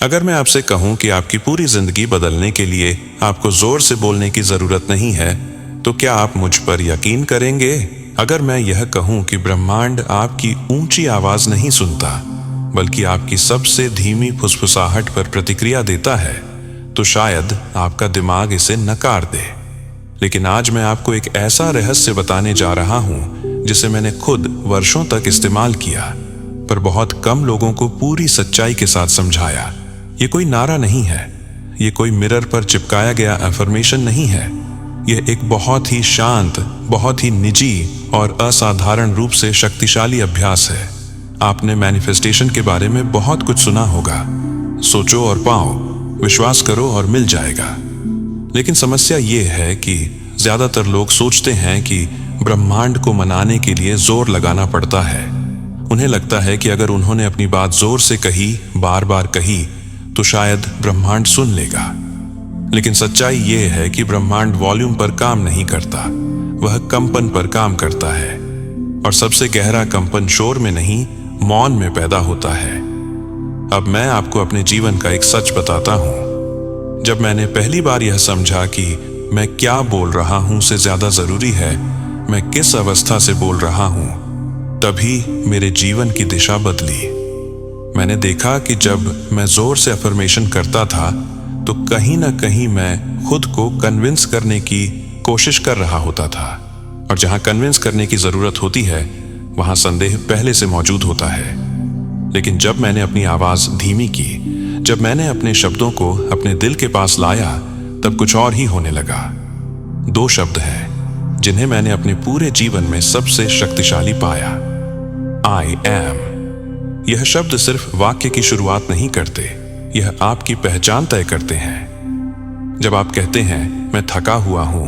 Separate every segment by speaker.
Speaker 1: अगर मैं आपसे कहूं कि आपकी पूरी जिंदगी बदलने के लिए आपको जोर से बोलने की जरूरत नहीं है, तो क्या आप मुझ पर यकीन करेंगे? अगर मैं यह कहूं कि ब्रह्मांड आपकी ऊंची आवाज नहीं सुनता, बल्कि आपकी सबसे धीमी फुसफुसाहट पर प्रतिक्रिया देता है, तो शायद आपका दिमाग इसे नकार दे। लेकिन आज मैं आपको एक ऐसा रहस्य बताने जा रहा हूं जिसे मैंने खुद वर्षों तक इस्तेमाल किया, पर बहुत कम लोगों को पूरी सच्चाई के साथ समझाया। ये कोई नारा नहीं है, ये कोई मिरर पर चिपकाया गया अफर्मेशन नहीं है। यह एक बहुत ही शांत, बहुत ही निजी और असाधारण रूप से शक्तिशाली अभ्यास है। आपने मैनिफेस्टेशन के बारे में बहुत कुछ सुना होगा, सोचो और पाओ, विश्वास करो और मिल जाएगा। लेकिन समस्या ये है कि ज्यादातर लोग सोचते हैं कि ब्रह्मांड को मनाने के लिए जोर लगाना पड़ता है। उन्हें लगता है कि अगर उन्होंने अपनी बात जोर से कही, बार बार कही, तो शायद ब्रह्मांड सुन लेगा। लेकिन सच्चाई यह है कि ब्रह्मांड वॉल्यूम पर काम नहीं करता, वह कंपन पर काम करता है। और सबसे गहरा कंपन शोर में नहीं, मौन में पैदा होता है। अब मैं आपको अपने जीवन का एक सच बताता हूं। जब मैंने पहली बार यह समझा कि मैं क्या बोल रहा हूं से ज्यादा जरूरी है मैं किस अवस्था से बोल रहा हूं, तभी मेरे जीवन की दिशा बदली। मैंने देखा कि जब मैं जोर से अफर्मेशन करता था, तो कहीं ना कहीं मैं खुद को कन्विंस करने की कोशिश कर रहा होता था। और जहां कन्विंस करने की जरूरत होती है, वहां संदेह पहले से मौजूद होता है। लेकिन जब मैंने अपनी आवाज धीमी की, जब मैंने अपने शब्दों को अपने दिल के पास लाया, तब कुछ और ही होने लगा। 2 शब्द हैं जिन्हें मैंने अपने पूरे जीवन में सबसे शक्तिशाली पाया, आई एम। यह शब्द सिर्फ वाक्य की शुरुआत नहीं करते, यह आपकी पहचान तय करते हैं। जब आप कहते हैं मैं थका हुआ हूं,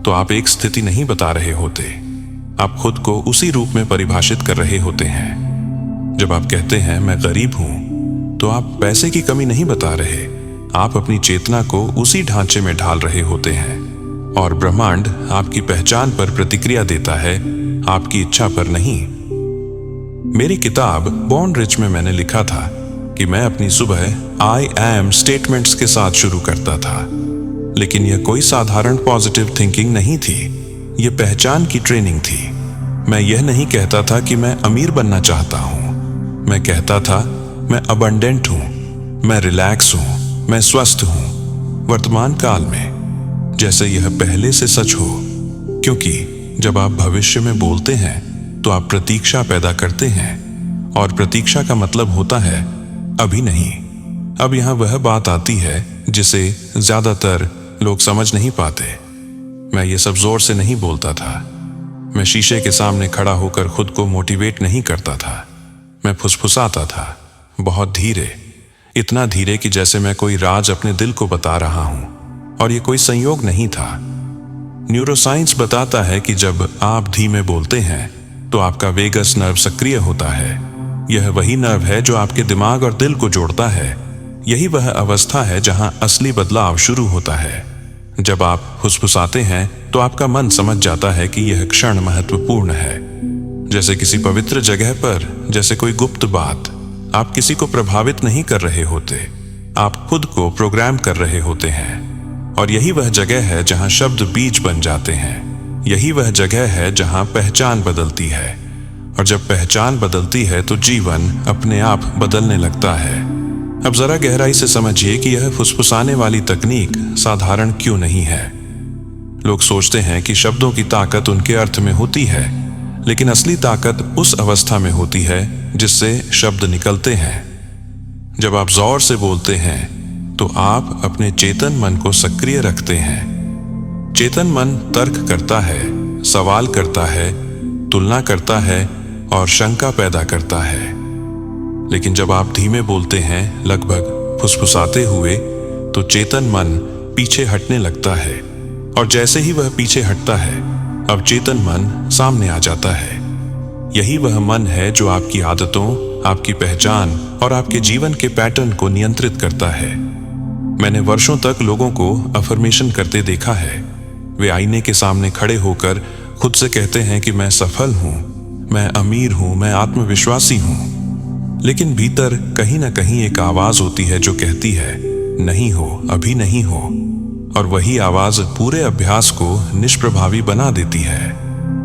Speaker 1: तो आप एक स्थिति नहीं बता रहे होते, आप खुद को उसी रूप में परिभाषित कर रहे होते हैं। जब आप कहते हैं मैं गरीब हूं, तो आप पैसे की कमी नहीं बता रहे, आप अपनी चेतना को उसी ढांचे में ढाल रहे होते हैं। और ब्रह्मांड आपकी पहचान पर प्रतिक्रिया देता है, आपकी इच्छा पर नहीं। मेरी किताब बॉर्न रिच में मैंने लिखा था कि मैं अपनी सुबह आई एम स्टेटमेंट्स के साथ शुरू करता था। लेकिन यह कोई साधारण पॉजिटिव थिंकिंग नहीं थी, यह पहचान की ट्रेनिंग थी। मैं यह नहीं कहता था कि मैं अमीर बनना चाहता हूं, मैं कहता था मैं अबंडेंट हूं, मैं रिलैक्स हूं, मैं स्वस्थ हूं वर्तमान काल में, जैसे यह पहले से सच हो। क्योंकि जब आप भविष्य में बोलते हैं, तो आप प्रतीक्षा पैदा करते हैं, और प्रतीक्षा का मतलब होता है अभी नहीं। अब यहां वह बात आती है जिसे ज्यादातर लोग समझ नहीं पाते। मैं ये सब जोर से नहीं बोलता था, मैं शीशे के सामने खड़ा होकर खुद को मोटिवेट नहीं करता था, मैं फुसफुसाता था, बहुत धीरे, इतना धीरे कि जैसे मैं कोई राज अपने दिल को बता रहा हूं। और ये कोई संयोग नहीं था। न्यूरोसाइंस बताता है कि जब आप धीमे बोलते हैं, तो आपका वेगस नर्व सक्रिय होता है। यह वही नर्व है जो आपके दिमाग और दिल को जोड़ता है। यही वह अवस्था है जहां असली बदलाव शुरू होता है। जब आप फुसफुसाते हैं, तो आपका मन समझ जाता है कि यह क्षण महत्वपूर्ण है। जैसे किसी पवित्र जगह पर, जैसे कोई गुप्त बात। आप किसी को प्रभावित नहीं कर रहे होते, आप खुद को प्रोग्राम कर रहे होते हैं। और यही वह जगह है जहां शब्द बीज बन जाते हैं। यही वह जगह है जहां पहचान बदलती है। और जब पहचान बदलती है, तो जीवन अपने आप बदलने लगता है। अब जरा गहराई से समझिए कि यह फुसफुसाने वाली तकनीक साधारण क्यों नहीं है। लोग सोचते हैं कि शब्दों की ताकत उनके अर्थ में होती है, लेकिन असली ताकत उस अवस्था में होती है जिससे शब्द निकलते हैं। जब आप जोर से बोलते हैं, तो आप अपने चेतन मन को सक्रिय रखते हैं। चेतन मन तर्क करता है, सवाल करता है, तुलना करता है और शंका पैदा करता है। लेकिन जब आप धीमे बोलते हैं, लगभग फुसफुसाते हुए, तो चेतन मन पीछे हटने लगता है। और जैसे ही वह पीछे हटता है, अब चेतन मन सामने आ जाता है। यही वह मन है जो आपकी आदतों, आपकी पहचान और आपके जीवन के पैटर्न को नियंत्रित करता है। मैंने वर्षों तक लोगों को अफर्मेशन करते देखा है। वे आईने के सामने खड़े होकर खुद से कहते हैं कि मैं सफल हूं, मैं अमीर हूं, मैं आत्मविश्वासी हूं। लेकिन भीतर कहीं ना कहीं एक आवाज होती है जो कहती है नहीं हो, अभी नहीं हो। और वही आवाज पूरे अभ्यास को निष्प्रभावी बना देती है,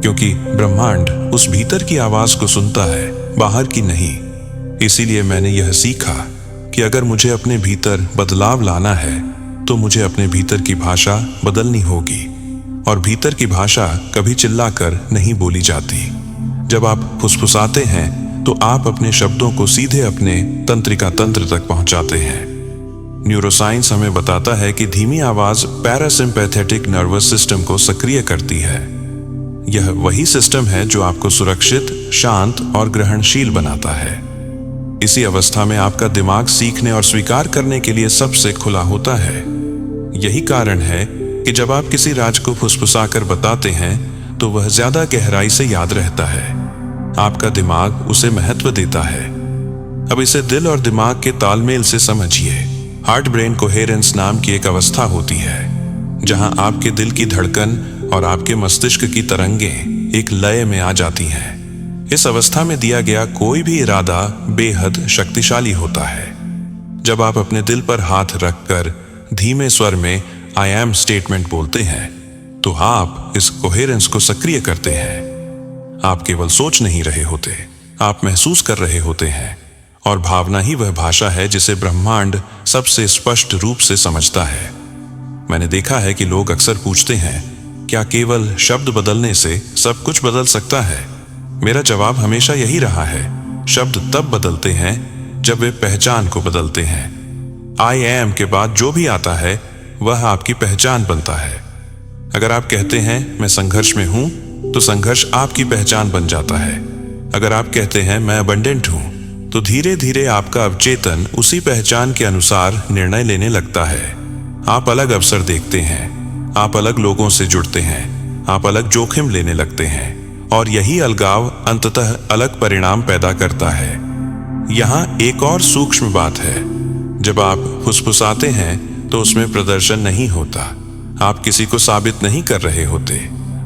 Speaker 1: क्योंकि ब्रह्मांड उस भीतर की आवाज को सुनता है, बाहर की नहीं। इसीलिए मैंने यह सीखा कि अगर मुझे अपने भीतर बदलाव लाना है तो मुझे अपने भीतर की भाषा बदलनी होगी। और भीतर की भाषा कभी चिल्लाकर नहीं बोली जाती। जब आप फुसफुसाते हैं तो आप अपने शब्दों को सीधे अपने तंत्रिका तंत्र तक पहुंचाते हैं। न्यूरोसाइंस हमें बताता है कि धीमी आवाज पैरासिम्पैथेटिक नर्वस सिस्टम को सक्रिय करती है। यह वही सिस्टम है जो आपको सुरक्षित, शांत और ग्रहणशील बनाता है। इसी अवस्था में आपका दिमाग सीखने और स्वीकार करने के लिए सबसे खुला होता है। यही कारण है कि जब आप किसी राज को फुसफुसाकर बताते हैं तो वह ज्यादा गहराई से याद रहता है। आपका दिमाग उसे महत्व देता है। अब इसे दिल और दिमाग के तालमेल से समझिए। हार्ट ब्रेन कोहेरेंस नाम की एक अवस्था होती है जहां आपके दिल की धड़कन और आपके मस्तिष्क की तरंगें एक लय में आ जाती हैं। इस अवस्था में दिया गया कोई भी इरादा बेहद शक्तिशाली होता है। जब आप अपने दिल पर हाथ रखकर धीमे स्वर में आई एम स्टेटमेंट बोलते हैं तो आप इस कोहेरेंस को सक्रिय करते हैं। आप केवल सोच नहीं रहे होते, आप महसूस कर रहे होते हैं। और भावना ही वह भाषा है जिसे ब्रह्मांड सबसे स्पष्ट रूप से समझता है। मैंने देखा है कि लोग अक्सर पूछते हैं, क्या केवल शब्द बदलने से सब कुछ बदल सकता है? मेरा जवाब हमेशा यही रहा है, शब्द तब बदलते हैं जब वे पहचान को बदलते हैं। आई एम के बाद जो भी आता है वह आपकी पहचान बनता है। अगर आप कहते हैं मैं संघर्ष में हूं तो संघर्ष आपकी पहचान बन जाता है। अगर आप कहते हैं मैं अबंडेंट हूं तो धीरे धीरे आपका अवचेतन उसी पहचान के अनुसार निर्णय लेने लगता है। आप अलग अवसर देखते हैं, आप अलग लोगों से जुड़ते हैं, आप अलग जोखिम लेने लगते हैं और यही अलगाव अंततः अलग परिणाम पैदा करता है। यहाँ एक और सूक्ष्म बात है, जब आप फुसफुसाते हैं तो उसमें प्रदर्शन नहीं होता। आप किसी को साबित नहीं कर रहे होते,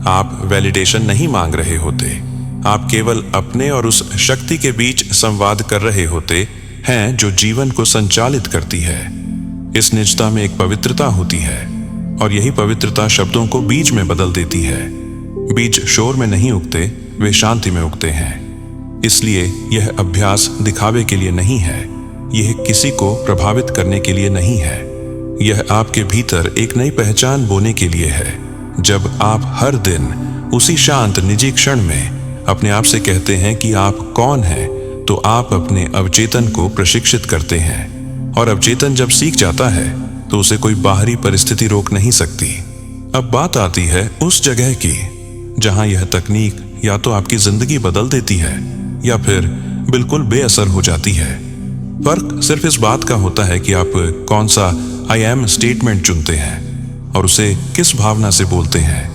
Speaker 1: आप वैलिडेशन नहीं मांग रहे होते। आप केवल अपने और उस शक्ति के बीच संवाद कर रहे होते हैं जो जीवन को संचालित करती है। इस निजता में एक पवित्रता होती है और यही पवित्रता शब्दों को बीज में बदल देती है। बीज शोर में नहीं उगते, वे शांति में उगते हैं। इसलिए यह अभ्यास दिखावे के लिए नहीं है, यह किसी को प्रभावित करने के लिए नहीं है। यह आपके भीतर एक नई पहचान बोने के लिए है। जब आप हर दिन उसी शांत निजी क्षण में अपने आप से कहते हैं कि आप कौन हैं, तो आप अपने अवचेतन को प्रशिक्षित करते हैं। और अवचेतन जब सीख जाता है तो उसे कोई बाहरी परिस्थिति रोक नहीं सकती। अब बात आती है उस जगह की जहां यह तकनीक या तो आपकी जिंदगी बदल देती है या फिर बिल्कुल बेअसर हो जाती है। फर्क सिर्फ इस बात का होता है कि आप कौन सा आई एम स्टेटमेंट चुनते हैं और उसे किस भावना से बोलते हैं।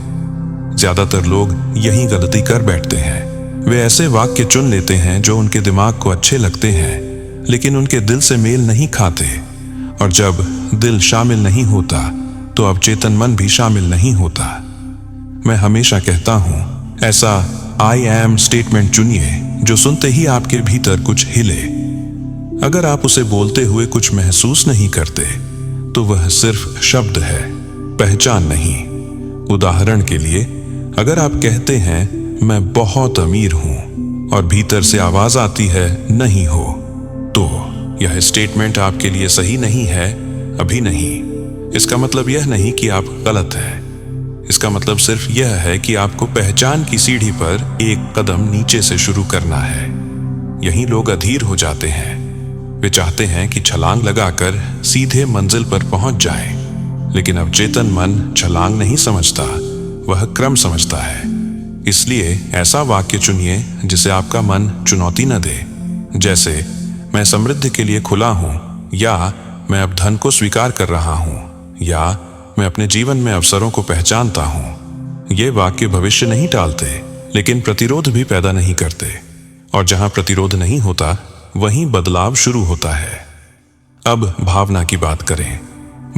Speaker 1: ज्यादातर लोग यही गलती कर बैठते हैं। वे ऐसे वाक्य चुन लेते हैं जो उनके दिमाग को अच्छे लगते हैं लेकिन उनके दिल से मेल नहीं खाते। और जब दिल शामिल नहीं होता तो अवचेतन मन भी शामिल नहीं होता। मैं हमेशा कहता हूं, ऐसा आई एम स्टेटमेंट चुनिए जो सुनते ही आपके भीतर कुछ हिले। अगर आप उसे बोलते हुए कुछ महसूस नहीं करते तो वह सिर्फ शब्द है, पहचान नहीं। उदाहरण के लिए, अगर आप कहते हैं मैं बहुत अमीर हूं और भीतर से आवाज आती है नहीं हो, तो यह स्टेटमेंट आपके लिए सही नहीं है, अभी नहीं। इसका मतलब यह नहीं कि आप गलत हैं। इसका मतलब सिर्फ यह है कि आपको पहचान की सीढ़ी पर एक कदम नीचे से शुरू करना है। यही लोग अधीर हो जाते हैं। वे चाहते हैं कि छलांग लगाकर सीधे मंजिल पर पहुंच जाएं, लेकिन अवचेतन मन छलांग नहीं समझता, वह क्रम समझता है। इसलिए ऐसा वाक्य चुनिए जिसे आपका मन चुनौती न दे, जैसे मैं समृद्धि के लिए खुला हूं, या मैं अब धन को स्वीकार कर रहा हूं, या मैं अपने जीवन में अवसरों को पहचानता हूं। ये वाक्य भविष्य नहीं टालते लेकिन प्रतिरोध भी पैदा नहीं करते, और जहां प्रतिरोध नहीं होता वहीं बदलाव शुरू होता है। अब भावना की बात करें।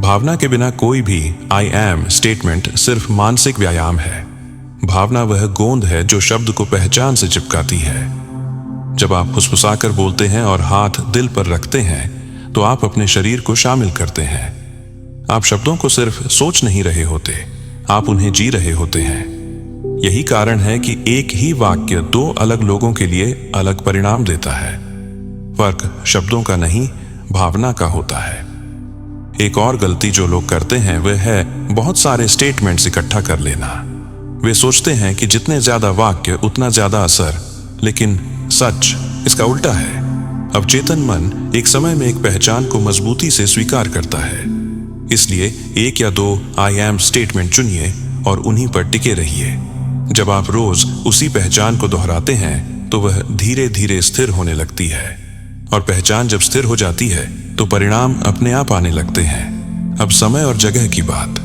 Speaker 1: भावना के बिना कोई भी आई एम स्टेटमेंट सिर्फ मानसिक व्यायाम है। भावना वह गोंद है जो शब्द को पहचान से चिपकाती है। जब आप फुसफुसाकर बोलते हैं और हाथ दिल पर रखते हैं तो आप अपने शरीर को शामिल करते हैं। आप शब्दों को सिर्फ सोच नहीं रहे होते, आप उन्हें जी रहे होते हैं। यही कारण है कि एक ही वाक्य दो अलग लोगों के लिए अलग परिणाम देता है। फर्क शब्दों का नहीं, भावना का होता है। एक और गलती जो लोग करते हैं वह है बहुत सारे स्टेटमेंट्स इकट्ठा कर लेना। वे सोचते हैं कि जितने ज्यादा वाक्य उतना ज्यादा असर, लेकिन सच इसका उल्टा है। अवचेतन मन एक समय में एक पहचान को मजबूती से स्वीकार करता है। इसलिए एक या दो आई एम स्टेटमेंट चुनिए और उन्हीं पर टिके रहिए। जब आप रोज उसी पहचान को दोहराते हैं तो वह धीरे धीरे स्थिर होने लगती है, और पहचान जब स्थिर हो जाती है तो परिणाम अपने आप आने लगते हैं। अब समय और जगह की बात।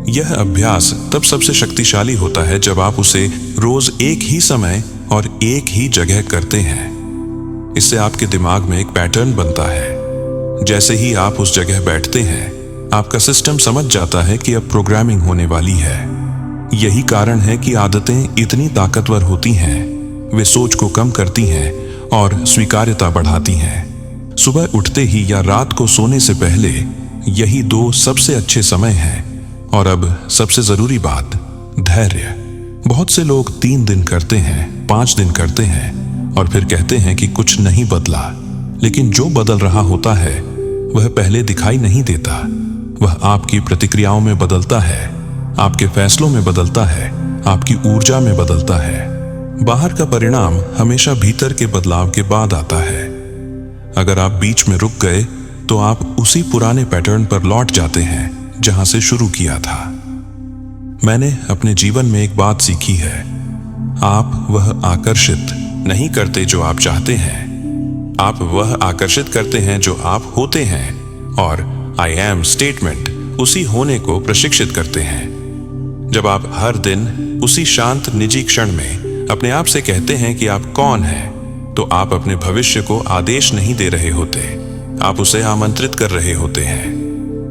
Speaker 1: यह अभ्यास तब सबसे शक्तिशाली होता है जब आप उसे रोज एक ही समय और एक ही जगह करते हैं। इससे आपके दिमाग में एक पैटर्न बनता है। जैसे ही आप उस जगह बैठते हैं, आपका सिस्टम समझ जाता है कि अब प्रोग्रामिंग होने वाली है। यही कारण है कि आदतें इतनी ताकतवर होती हैं। वे सोच को कम करती हैं और स्वीकार्यता बढ़ाती हैं। सुबह उठते ही या रात को सोने से पहले यही दो सबसे अच्छे समय हैं। और अब सबसे जरूरी बात, धैर्य। बहुत से लोग 3 दिन करते हैं, 5 दिन करते हैं और फिर कहते हैं कि कुछ नहीं बदला। लेकिन जो बदल रहा होता है वह पहले दिखाई नहीं देता। वह आपकी प्रतिक्रियाओं में बदलता है, आपके फैसलों में बदलता है, आपकी ऊर्जा में बदलता है। बाहर का परिणाम हमेशा भीतर के बदलाव के बाद आता है। अगर आप बीच में रुक गए तो आप उसी पुराने पैटर्न पर लौट जाते हैं जहां से शुरू किया था। मैंने अपने जीवन में एक बात सीखी है, आप वह आकर्षित नहीं करते जो आप चाहते हैं, आप वह आकर्षित करते हैं जो आप होते हैं। और आई एम स्टेटमेंट उसी होने को प्रशिक्षित करते हैं। जब आप हर दिन उसी शांत निजी क्षण में अपने आप से कहते हैं कि आप कौन हैं, तो आप अपने भविष्य को आदेश नहीं दे रहे होते, आप उसे आमंत्रित कर रहे होते हैं।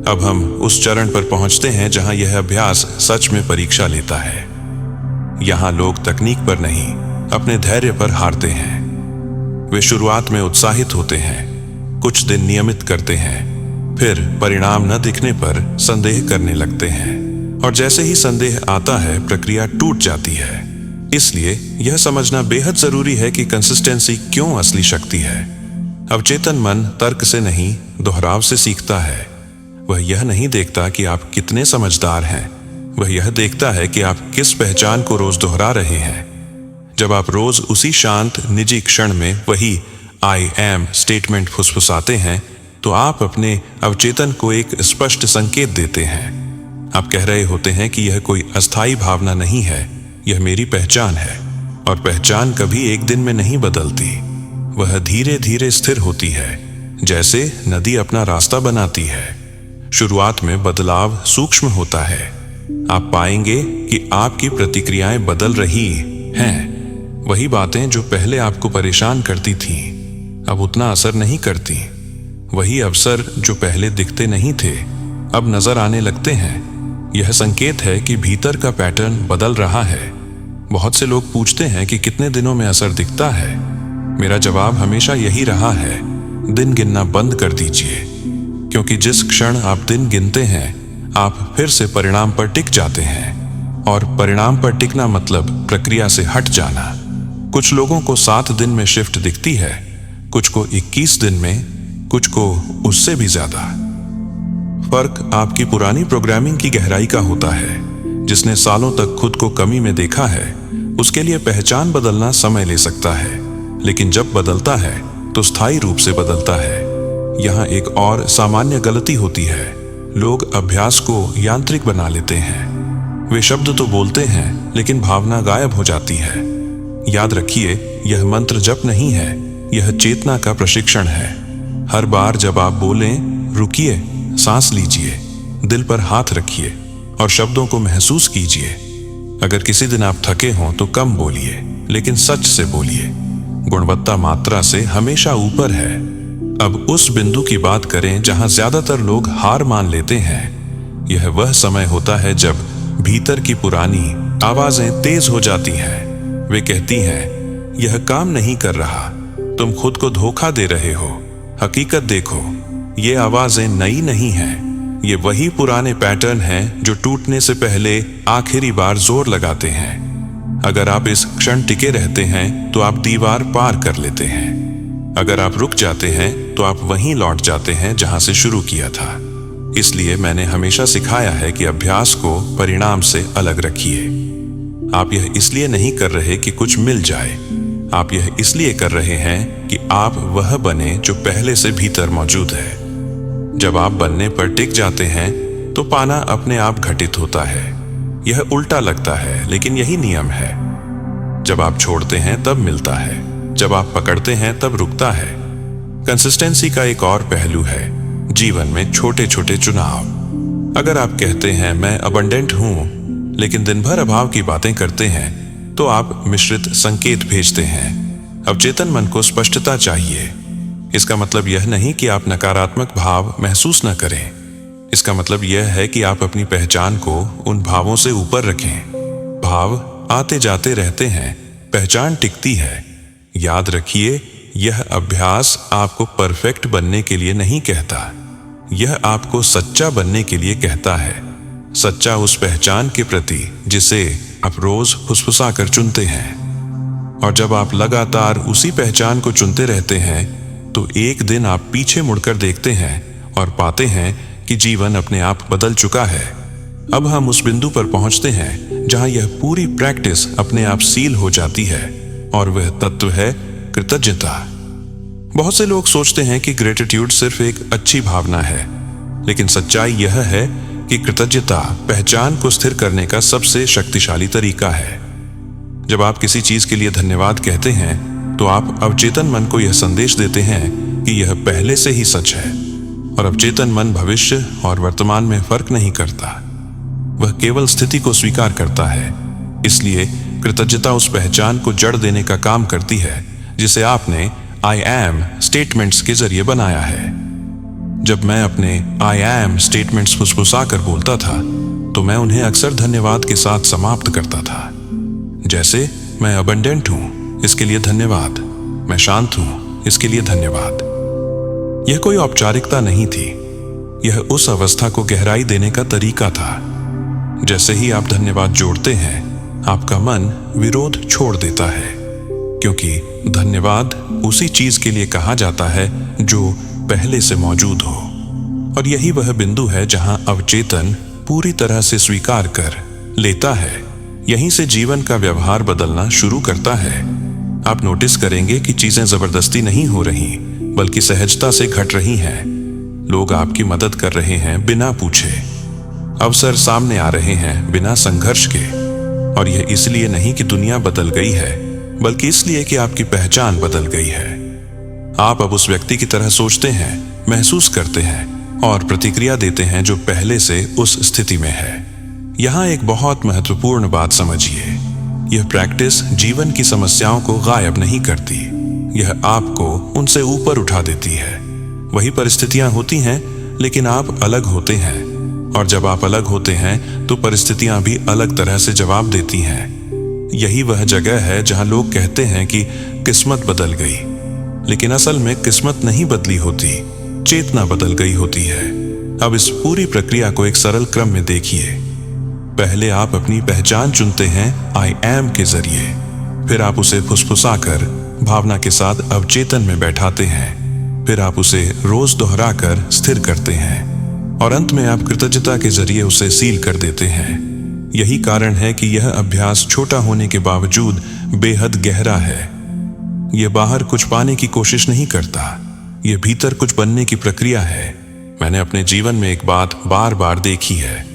Speaker 1: अब हम उस चरण पर पहुंचते हैं जहां यह अभ्यास सच में परीक्षा लेता है। यहां लोग तकनीक पर नहीं, अपने धैर्य पर हारते हैं। वे शुरुआत में उत्साहित होते हैं, कुछ दिन नियमित करते हैं, फिर परिणाम न दिखने पर संदेह करने लगते हैं, और जैसे ही संदेह आता है प्रक्रिया टूट जाती है। इसलिए यह समझना बेहद जरूरी है कि कंसिस्टेंसी क्यों असली शक्ति है। अवचेतन मन तर्क से नहीं, दोहराव से सीखता है। वह यह नहीं देखता कि आप कितने समझदार हैं, वह यह देखता है कि आप किस पहचान को रोज दोहरा रहे हैं। जब आप रोज उसी शांत निजी क्षण में वही आई एम स्टेटमेंट फुसफुसाते हैं तो आप अपने अवचेतन को एक स्पष्ट संकेत देते हैं। आप कह रहे होते हैं कि यह कोई अस्थायी भावना नहीं है, यह मेरी पहचान है। और पहचान कभी एक दिन में नहीं बदलती, वह धीरे धीरे स्थिर होती है, जैसे नदी अपना रास्ता बनाती है। शुरुआत में बदलाव सूक्ष्म होता है। आप पाएंगे कि आपकी प्रतिक्रियाएं बदल रही हैं। वही बातें जो पहले आपको परेशान करती थीं, अब उतना असर नहीं करती। वही अवसर जो पहले दिखते नहीं थे, अब नजर आने लगते हैं। यह संकेत है कि भीतर का पैटर्न बदल रहा है। बहुत से लोग पूछते हैं कि कितने दिनों में असर दिखता है। मेरा जवाब हमेशा यही रहा है, दिन गिनना बंद कर दीजिए, क्योंकि जिस क्षण आप दिन गिनते हैं आप फिर से परिणाम पर टिक जाते हैं। और परिणाम पर टिकना मतलब प्रक्रिया से हट जाना। कुछ लोगों को 7 दिन में शिफ्ट दिखती है, कुछ को 21 दिन में, कुछ को उससे भी ज्यादा। फर्क आपकी पुरानी प्रोग्रामिंग की गहराई का होता है। जिसने सालों तक खुद को कमी में देखा है, उसके लिए पहचान बदलना समय ले सकता है, लेकिन जब बदलता है तो स्थायी रूप से बदलता है। यहाँ एक और सामान्य गलती होती है, लोग अभ्यास को यांत्रिक बना लेते हैं। वे शब्द तो बोलते हैं लेकिन भावना गायब हो जाती है। याद रखिए, यह मंत्र जप नहीं है, यह चेतना का प्रशिक्षण है। हर बार जब आप बोलें, रुकिए, सांस लीजिए, दिल पर हाथ रखिए और शब्दों को महसूस कीजिए। अगर किसी दिन आप थके हों तो कम बोलिए, लेकिन सच से बोलिए। गुणवत्ता मात्रा से हमेशा ऊपर है। अब उस बिंदु की बात करें जहां ज्यादातर लोग हार मान लेते हैं। यह वह समय होता है जब भीतर की पुरानी आवाजें तेज हो जाती हैं। वे कहती हैं, यह काम नहीं कर रहा, तुम खुद को धोखा दे रहे हो। हकीकत देखो, ये आवाजें नई नहीं हैं। ये वही पुराने पैटर्न हैं जो टूटने से पहले आखिरी बार जोर लगाते हैं। अगर आप इस क्षण टिके रहते हैं तो आप दीवार पार कर लेते हैं। अगर आप रुक जाते हैं तो आप वहीं लौट जाते हैं जहां से शुरू किया था। इसलिए मैंने हमेशा सिखाया है कि अभ्यास को परिणाम से अलग रखिए। आप यह इसलिए नहीं कर रहे कि कुछ मिल जाए, आप यह इसलिए कर रहे हैं कि आप वह बने जो पहले से भीतर मौजूद है। जब आप बनने पर टिक जाते हैं तो पाना अपने आप घटित होता है। यह उल्टा लगता है, लेकिन यही नियम है। जब आप छोड़ते हैं तब मिलता है, जब आप पकड़ते हैं तब रुकता है। कंसिस्टेंसी का एक और पहलू है जीवन में छोटे छोटे चुनाव। अगर आप कहते हैं मैं अबंडेंट हूं, लेकिन दिन भर अभाव की बातें करते हैं, तो आप मिश्रित संकेत भेजते हैं। अवचेतन मन को स्पष्टता चाहिए। इसका मतलब यह नहीं कि आप नकारात्मक भाव महसूस न करें। इसका मतलब यह है कि आप अपनी पहचान को उन भावों से ऊपर रखें। भाव आते जाते रहते हैं, पहचान टिकती है। याद रखिए, यह अभ्यास आपको परफेक्ट बनने के लिए नहीं कहता, यह आपको सच्चा बनने के लिए कहता है। सच्चा उस पहचान के प्रति जिसे आप रोज फुसफुसा कर चुनते हैं। और जब आप लगातार उसी पहचान को चुनते रहते हैं तो एक दिन आप पीछे मुड़कर देखते हैं और पाते हैं कि जीवन अपने आप बदल चुका है। अब हम उस बिंदु पर पहुंचते हैं जहां यह पूरी प्रैक्टिस अपने आप सील हो जाती है, और वह तत्व है कृतज्ञता। बहुत से लोग सोचते हैं कि ग्रेटिट्यूड सिर्फ एक अच्छी भावना है, लेकिन सच्चाई यह है कि कृतज्ञता पहचान को स्थिर करने का सबसे शक्तिशाली तरीका है। जब आप किसी चीज के लिए धन्यवाद कहते हैं तो आप अवचेतन मन को यह संदेश देते हैं कि यह पहले से ही सच है। और अवचेतन मन भविष्य और वर्तमान में फर्क नहीं करता, वह केवल स्थिति को स्वीकार करता है। इसलिए कृतज्ञता उस पहचान को जड़ देने का काम करती है जिसे आपने आई एम स्टेटमेंट्स के जरिए बनाया है। जब मैं अपने आई एम स्टेटमेंट्स फुसफुसा कर बोलता था तो मैं उन्हें अक्सर धन्यवाद के साथ समाप्त करता था। जैसे, मैं अबंडेंट हूं, इसके लिए धन्यवाद। मैं शांत हूं, इसके लिए धन्यवाद। यह कोई औपचारिकता नहीं थी, यह उस अवस्था को गहराई देने का तरीका था। जैसे ही आप धन्यवाद जोड़ते हैं, आपका मन विरोध छोड़ देता है, क्योंकि धन्यवाद उसी चीज के लिए कहा जाता है जो पहले से मौजूद हो। और यही वह बिंदु है जहां अवचेतन पूरी तरह से स्वीकार कर लेता है। यहीं से जीवन का व्यवहार बदलना शुरू करता है। आप नोटिस करेंगे कि चीजें जबरदस्ती नहीं हो रही, बल्कि सहजता से घट रही हैं। लोग आपकी मदद कर रहे हैं बिना पूछे। अवसर सामने आ रहे हैं बिना संघर्ष के। और यह इसलिए नहीं कि दुनिया बदल गई है, बल्कि इसलिए कि आपकी पहचान बदल गई है। आप अब उस व्यक्ति की तरह सोचते हैं, महसूस करते हैं और प्रतिक्रिया देते हैं जो पहले से उस स्थिति में है। यहां एक बहुत महत्वपूर्ण बात समझिए, यह प्रैक्टिस जीवन की समस्याओं को गायब नहीं करती, यह आपको उनसे ऊपर उठा देती है। वही परिस्थितियां होती हैं, लेकिन आप अलग होते हैं। और जब आप अलग होते हैं तो परिस्थितियां भी अलग तरह से जवाब देती हैं। यही वह जगह है जहां लोग कहते हैं कि किस्मत बदल गई, लेकिन असल में किस्मत नहीं बदली होती, चेतना बदल गई होती है। अब इस पूरी प्रक्रिया को एक सरल क्रम में देखिए। पहले आप अपनी पहचान चुनते हैं आई एम के जरिए, फिर आप उसे फुसफुसाकर भावना के साथ अवचेतन में बैठाते हैं, फिर आप उसे रोज दोहराकर स्थिर करते हैं, और अंत में आप कृतज्ञता के जरिए उसे सील कर देते हैं। यही कारण है कि यह अभ्यास छोटा होने के बावजूद बेहद गहरा है। यह बाहर कुछ पाने की कोशिश नहीं करता, यह भीतर कुछ बनने की प्रक्रिया है। मैंने अपने जीवन में एक बात बार बार देखी है।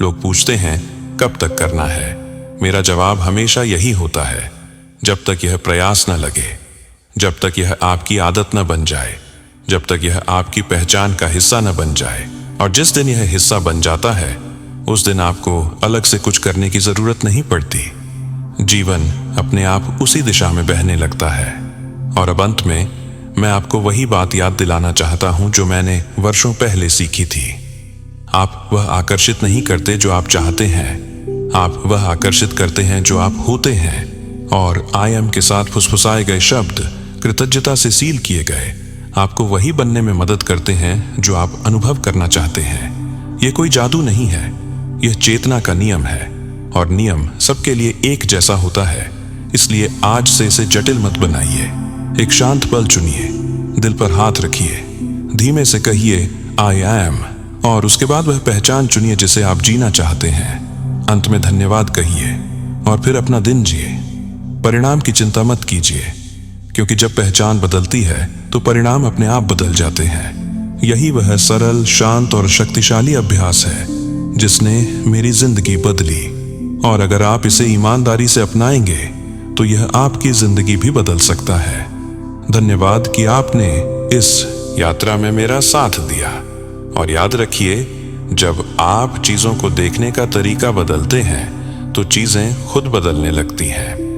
Speaker 1: लोग पूछते हैं कब तक करना है। मेरा जवाब हमेशा यही होता है, जब तक यह प्रयास न लगे, जब तक यह आपकी आदत न बन जाए, जब तक यह आपकी पहचान का हिस्सा न बन जाए। और जिस दिन यह हिस्सा बन जाता है, उस दिन आपको अलग से कुछ करने की जरूरत नहीं पड़ती। जीवन अपने आप उसी दिशा में बहने लगता है। और अब अंत में मैं आपको वही बात याद दिलाना चाहता हूं जो मैंने वर्षों पहले सीखी थी। आप वह आकर्षित नहीं करते जो आप चाहते हैं, आप वह आकर्षित करते हैं जो आप होते हैं। और आई एम के साथ फुसफुसाए गए शब्द कृतज्ञता से सील किए गए आपको वही बनने में मदद करते हैं जो आप अनुभव करना चाहते हैं। यह कोई जादू नहीं है, यह चेतना का नियम है, और नियम सबके लिए एक जैसा होता है। इसलिए आज से इसे जटिल मत बनाइए। एक शांत पल चुनिए, दिल पर हाथ रखिए, धीमे से कहिए आई एम, और उसके बाद वह पहचान चुनिए जिसे आप जीना चाहते हैं। अंत में धन्यवाद कहिए और फिर अपना दिन जिए। परिणाम की चिंता मत कीजिए, क्योंकि जब पहचान बदलती है तो परिणाम अपने आप बदल जाते हैं। यही वह सरल, शांत और शक्तिशाली अभ्यास है जिसने मेरी जिंदगी बदली, और अगर आप इसे ईमानदारी से अपनाएंगे तो यह आपकी जिंदगी भी बदल सकता है। धन्यवाद कि आपने इस यात्रा में मेरा साथ दिया, और याद रखिए, जब आप चीजों को देखने का तरीका बदलते हैं तो चीजें खुद बदलने लगती हैं।